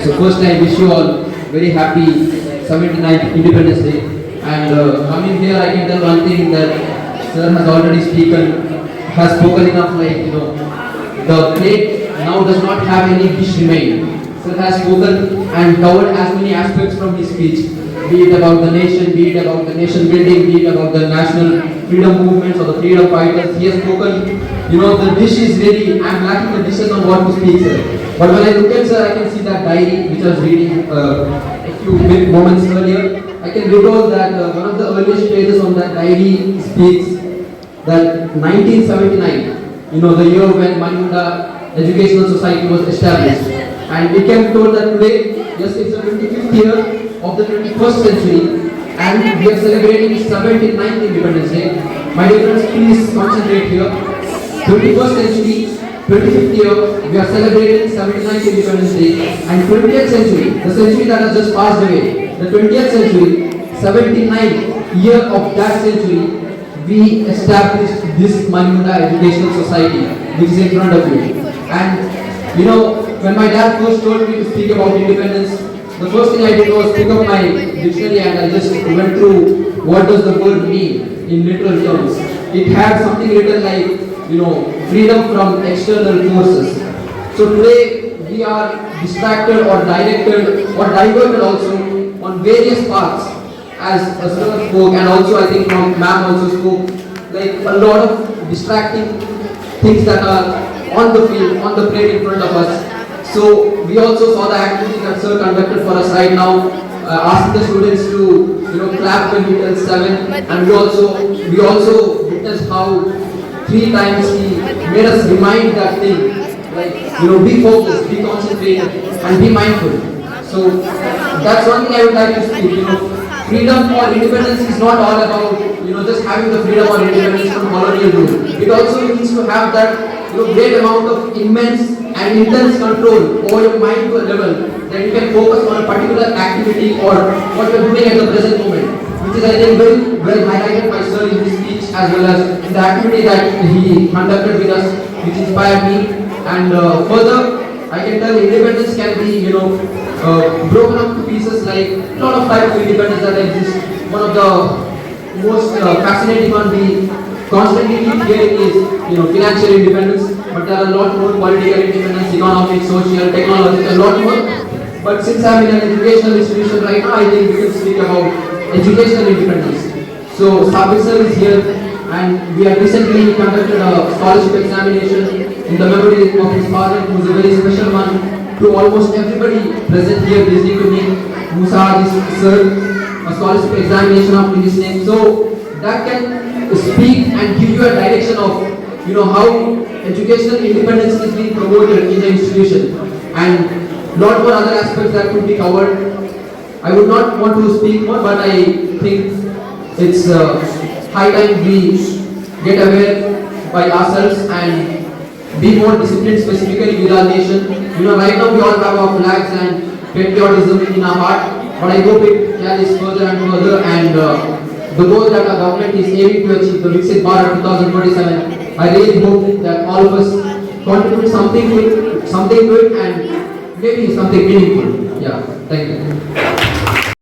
So first I wish you all very happy 79th Independence Day. And coming here, I can tell one thing that Sir has already has spoken enough. The plate now does not have any dish remain. Sir has spoken and covered as many aspects from his speech, be it about the nation, be it about the nation building, be it about the national freedom movements or the freedom fighters. He has spoken. The dish is ready. I am lacking the dishes on what to speak, sir. But when I look at sir, I can see that diary which I was reading a few moments earlier. I can recall that one of the earliest pages on that diary speaks that 1979, the year when Manimunda Educational Society was established. And we can told that today, yes, it's the 25th year of the 21st century and we are celebrating 79th Independence Day. My dear friends, please concentrate here. 21st century, 25th year, we are celebrating 79th Independence Day, and 20th century, the century that has just passed away, the 20th century, 79th year of that century, we established this Manimunda Educational Society, which is in front of you. And when my dad first told me to speak about independence, the first thing I did was pick up my dictionary and I just went through what does the word mean in literal terms. It had something written like, freedom from external forces. So today we are distracted or directed or diverted also on various paths, as a sir spoke, and also I think ma'am also spoke, like a lot of distracting things that are on the field, on the plate in front of us. So we also saw the activity that sir conducted for us right now, asking the students to clap when he tells 7, and we also witnessed how 3 times he made us remind that thing, like be focused, be concentrated, and be mindful. So that's one thing I would like to speak. Freedom or independence is not all about just having the freedom or independence from colonial rule. It also means to have that great amount of immense and intense control over your mind to a level that you can focus on a particular activity or what you are doing at the present moment, which is I think very well highlighted by sir in his speech as well as in the activity that he conducted with us, which inspired me. And further, I can tell independence can be broken up to pieces, like a lot of types of independence that exist. One of the most fascinating one we constantly keep hearing is financial independence, but there are a lot more: political independence, economic, social, technological, a lot more. But since I'm in an educational institution right now, I think we can speak about educational independence. So Sabir sir is here, and we have recently conducted a scholarship examination in the memory of his father, who is a very special one to almost everybody present here listening to me. Musa Hadis sir, a scholarship examination of his name. So that can speak and give you a direction of how educational independence is being promoted in the institution, and lot more other aspects that could be covered. I would not want to speak more, but I think it's high time we get aware by ourselves and be more disciplined, specifically with our nation. Right now we all have our flags and patriotism in our heart, but I hope it carries further and further, and the goal that our government is aiming to achieve, the Viksit Bharat 2047, I really hope that all of us contribute something to it, and maybe something meaningful. Yeah, thank you.